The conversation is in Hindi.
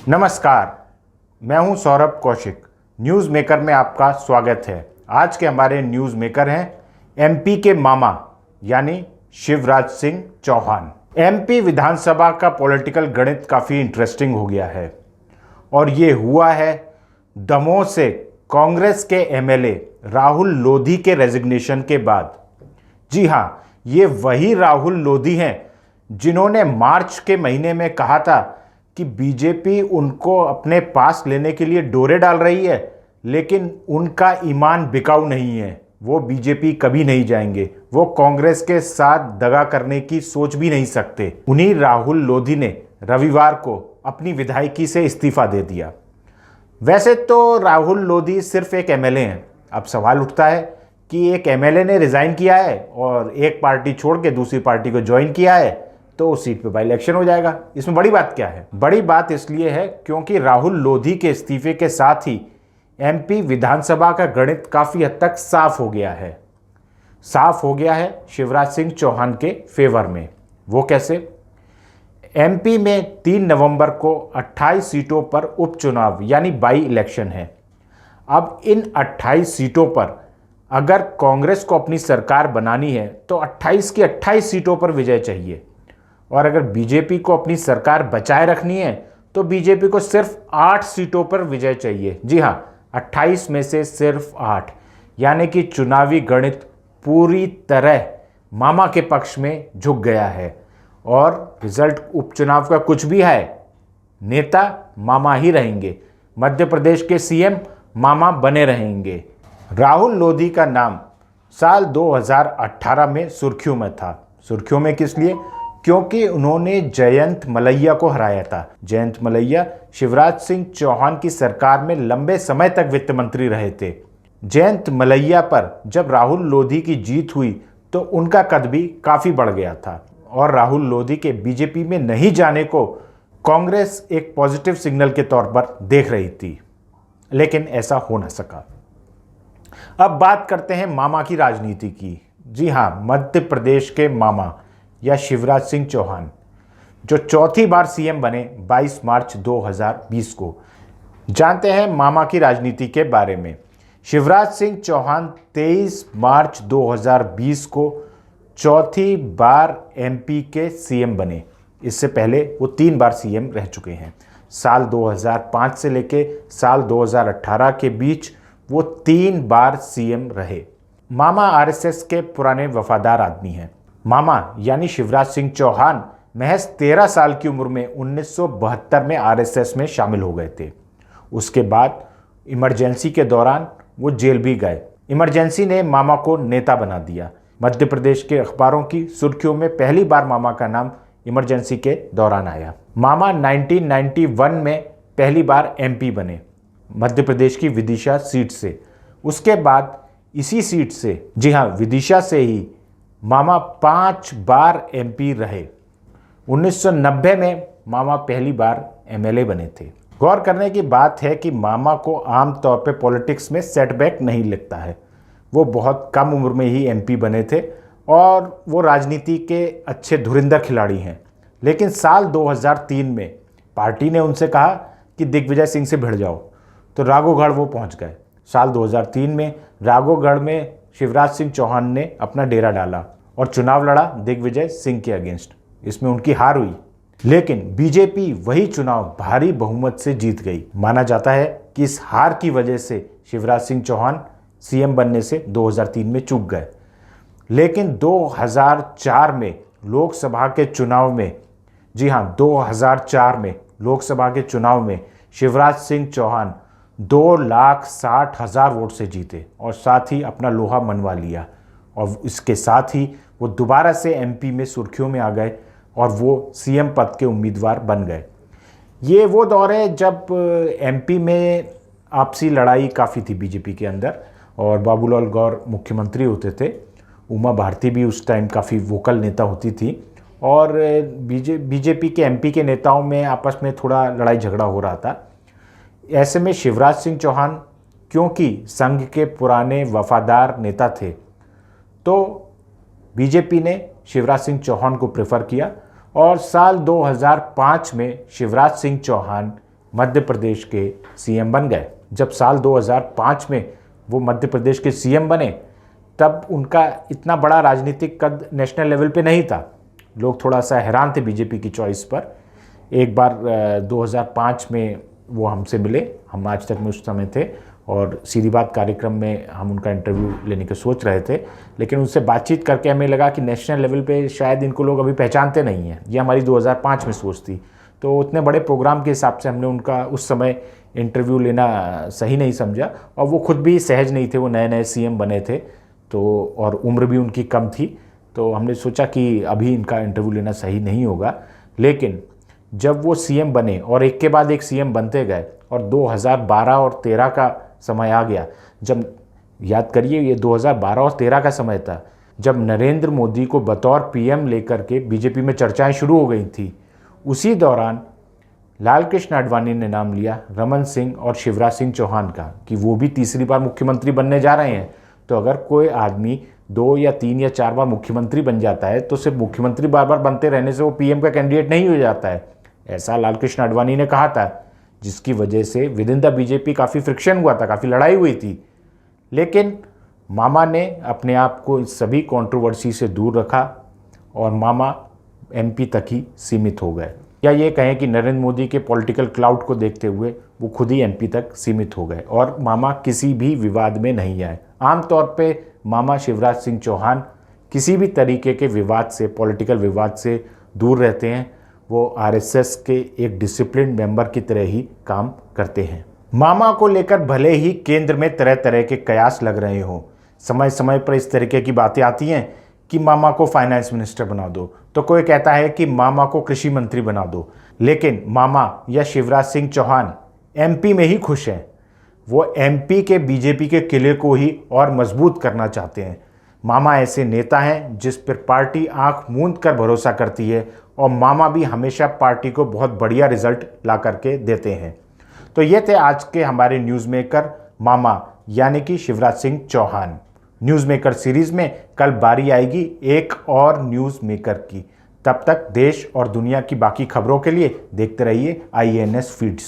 नमस्कार, मैं हूं सौरभ कौशिक। न्यूज़ मेकर में आपका स्वागत है। आज के हमारे न्यूज़ मेकर हैं एमपी के मामा यानी शिवराज सिंह चौहान। एमपी विधानसभा का पॉलिटिकल गणित काफ़ी इंटरेस्टिंग हो गया है और ये हुआ है दमोह से कांग्रेस के एमएलए राहुल लोधी के रेजिग्नेशन के बाद। जी हां, ये वही राहुल लोधी हैं जिन्होंने मार्च के महीने में कहा था कि बीजेपी उनको अपने पास लेने के लिए डोरे डाल रही है, लेकिन उनका ईमान बिकाऊ नहीं है। वो बीजेपी कभी नहीं जाएंगे, वो कांग्रेस के साथ दगा करने की सोच भी नहीं सकते। उन्हीं राहुल लोधी ने रविवार को अपनी विधायकी से इस्तीफा दे दिया। वैसे तो राहुल लोधी सिर्फ एक एमएलए हैं। अब सवाल उठता है कि एक एमएलए ने रिज़ाइन किया है और एक पार्टी छोड़ के दूसरी पार्टी को ज्वाइन किया है तो उस सीट पे बाई इलेक्शन हो जाएगा। इसमें बड़ी बात क्या है? बड़ी बात इसलिए है क्योंकि राहुल लोधी के इस्तीफे के साथ ही एमपी विधानसभा का गणित काफ़ी हद तक साफ हो गया है। साफ हो गया है शिवराज सिंह चौहान के फेवर में। वो कैसे? एमपी में 3 नवंबर को 28 सीटों पर उपचुनाव यानी बाई इलेक्शन है। अब इन 28 सीटों पर अगर कांग्रेस को अपनी सरकार बनानी है तो 28 की 28 सीटों पर विजय चाहिए, और अगर बीजेपी को अपनी सरकार बचाए रखनी है तो बीजेपी को सिर्फ 8 सीटों पर विजय चाहिए। जी हां, 28 में से सिर्फ 8, यानी कि चुनावी गणित पूरी तरह मामा के पक्ष में झुक गया है और रिजल्ट उपचुनाव का कुछ भी है, नेता मामा ही रहेंगे। मध्य प्रदेश के सीएम मामा बने रहेंगे। राहुल लोधी का नाम साल 2018 में सुर्खियों में था। सुर्खियों में किस लिए? क्योंकि उन्होंने जयंत मलैया को हराया था। जयंत मलैया शिवराज सिंह चौहान की सरकार में लंबे समय तक वित्त मंत्री रहे थे। जयंत मलैया पर जब राहुल लोधी की जीत हुई तो उनका कद भी काफ़ी बढ़ गया था और राहुल लोधी के बीजेपी में नहीं जाने को कांग्रेस एक पॉजिटिव सिग्नल के तौर पर देख रही थी, लेकिन ऐसा हो ना सका। अब बात करते हैं मामा की राजनीति की। जी हाँ, मध्य प्रदेश के मामा या शिवराज सिंह चौहान जो चौथी बार सीएम बने 22 मार्च 2020 को। जानते हैं मामा की राजनीति के बारे में। शिवराज सिंह चौहान 23 मार्च 2020 को चौथी बार एमपी के सीएम बने। इससे पहले वो 3 बार सीएम रह चुके हैं। साल 2005 से लेके साल 2018 के बीच वो 3 बार सीएम रहे। मामा आरएसएस के पुराने वफादार आदमी हैं। मामा यानी शिवराज सिंह चौहान महज 13 साल की उम्र में 1972 में आरएसएस में शामिल हो गए थे। उसके बाद इमरजेंसी के दौरान वो जेल भी गए। इमरजेंसी ने मामा को नेता बना दिया। मध्य प्रदेश के अखबारों की सुर्खियों में पहली बार मामा का नाम इमरजेंसी के दौरान आया। मामा 1991 में पहली बार एमपी बने मध्य प्रदेश की विदिशा सीट से। उसके बाद इसी सीट से, जी हाँ, विदिशा से ही मामा 5 बार एमपी रहे। 1990 में मामा पहली बार एमएलए बने थे। गौर करने की बात है कि मामा को आमतौर पे पॉलिटिक्स में सेटबैक नहीं लगता है। वो बहुत कम उम्र में ही एमपी बने थे और वो राजनीति के अच्छे धुरंधर खिलाड़ी हैं। लेकिन साल 2003 में पार्टी ने उनसे कहा कि दिग्विजय सिंह से भिड़ जाओ, तो राघोगढ़ वो पहुंच गए। साल 2003 में राघोगढ़ में शिवराज सिंह चौहान ने अपना डेरा डाला और चुनाव लड़ा दिग्विजय सिंह के अगेंस्ट। इसमें उनकी हार हुई, लेकिन बीजेपी वही चुनाव भारी बहुमत से जीत गई। माना जाता है कि इस हार की वजह से शिवराज सिंह चौहान सीएम बनने से 2003 में चूक गए। लेकिन 2004 में लोकसभा के चुनाव में, जी हाँ, 2004 में लोकसभा के चुनाव में शिवराज सिंह चौहान 2,60,000 वोट से जीते और साथ ही अपना लोहा मनवा लिया। और इसके साथ ही वो दोबारा से एमपी में सुर्खियों में आ गए और वो सीएम पद के उम्मीदवार बन गए। ये वो दौर है जब एमपी में आपसी लड़ाई काफ़ी थी बीजेपी के अंदर और बाबूलाल गौर मुख्यमंत्री होते थे। उमा भारती भी उस टाइम काफ़ी वोकल नेता होती थी और बीजेपी के एमपी के नेताओं में आपस में थोड़ा लड़ाई झगड़ा हो रहा था। ऐसे में शिवराज सिंह चौहान क्योंकि संघ के पुराने वफादार नेता थे, तो बीजेपी ने शिवराज सिंह चौहान को प्रेफर किया और साल 2005 में शिवराज सिंह चौहान मध्य प्रदेश के सीएम बन गए। जब साल 2005 में वो मध्य प्रदेश के सीएम बने, तब उनका इतना बड़ा राजनीतिक कद नेशनल लेवल पे नहीं था। लोग थोड़ा सा हैरान थे बीजेपी की चॉइस पर। एक बार 2005 में वो हमसे मिले, हम आज तक में उस समय थे, और सीधी बात कार्यक्रम में हम उनका इंटरव्यू लेने की सोच रहे थे, लेकिन उनसे बातचीत करके हमें लगा कि नेशनल लेवल पे शायद इनको लोग अभी पहचानते नहीं हैं। ये हमारी 2005 में सोच थी। तो उतने बड़े प्रोग्राम के हिसाब से हमने उनका उस समय इंटरव्यू लेना सही नहीं समझा, और वो खुद भी सहज नहीं थे, वो नए नए सीएम बने थे, तो और उम्र भी उनकी कम थी, तो हमने सोचा कि अभी इनका इंटरव्यू लेना सही नहीं होगा। लेकिन जब वो सीएम बने और एक के बाद एक सीएम बनते गए, और 2012 और 13 का समय आ गया, जब याद करिए ये 2012 और 13 का समय था, जब नरेंद्र मोदी को बतौर पीएम लेकर के बीजेपी में चर्चाएं शुरू हो गई थी। उसी दौरान लाल कृष्ण आडवाणी ने नाम लिया रमन सिंह और शिवराज सिंह चौहान का कि वो भी तीसरी बार मुख्यमंत्री बनने जा रहे हैं। तो अगर कोई आदमी 2 या 3 या 4 बार मुख्यमंत्री बन जाता है, तो सिर्फ मुख्यमंत्री बार बार बनते रहने से वो पीएम का कैंडिडेट नहीं हो जाता है, ऐसा लाल कृष्ण आडवाणी ने कहा था, जिसकी वजह से विद इन द बीजेपी काफ़ी फ्रिक्शन हुआ था, काफ़ी लड़ाई हुई थी। लेकिन मामा ने अपने आप को इस सभी कंट्रोवर्सी से दूर रखा और मामा एमपी तक ही सीमित हो गए, या ये कहें कि नरेंद्र मोदी के पॉलिटिकल क्लाउड को देखते हुए वो खुद ही एमपी तक सीमित हो गए, और मामा किसी भी विवाद में नहीं आए। आमतौर पे मामा शिवराज सिंह चौहान किसी भी तरीके के विवाद से, पॉलिटिकल विवाद से दूर रहते हैं। वो आरएसएस के एक डिसिप्लिन मेंबर की तरह ही काम करते हैं। मामा को लेकर भले ही केंद्र में तरह तरह के कयास लग रहे हों, समय समय पर इस तरीके की बातें आती हैं कि मामा को फाइनेंस मिनिस्टर बना दो, तो कोई कहता है कि मामा को कृषि मंत्री बना दो, लेकिन मामा या शिवराज सिंह चौहान एमपी में ही खुश हैं। वो एमपी के बीजेपी के किले को ही और मजबूत करना चाहते हैं। मामा ऐसे नेता हैं जिस पर पार्टी आंख मूंद कर भरोसा करती है, और मामा भी हमेशा पार्टी को बहुत बढ़िया रिजल्ट ला करके देते हैं। तो ये थे आज के हमारे न्यूज़ मेकर मामा, यानी कि Shivraj Singh Chouhan. News maker series में कल बारी आएगी एक और न्यूज़ मेकर की। तब तक देश और दुनिया की बाकी खबरों के लिए देखते रहिए IANS फीड्स।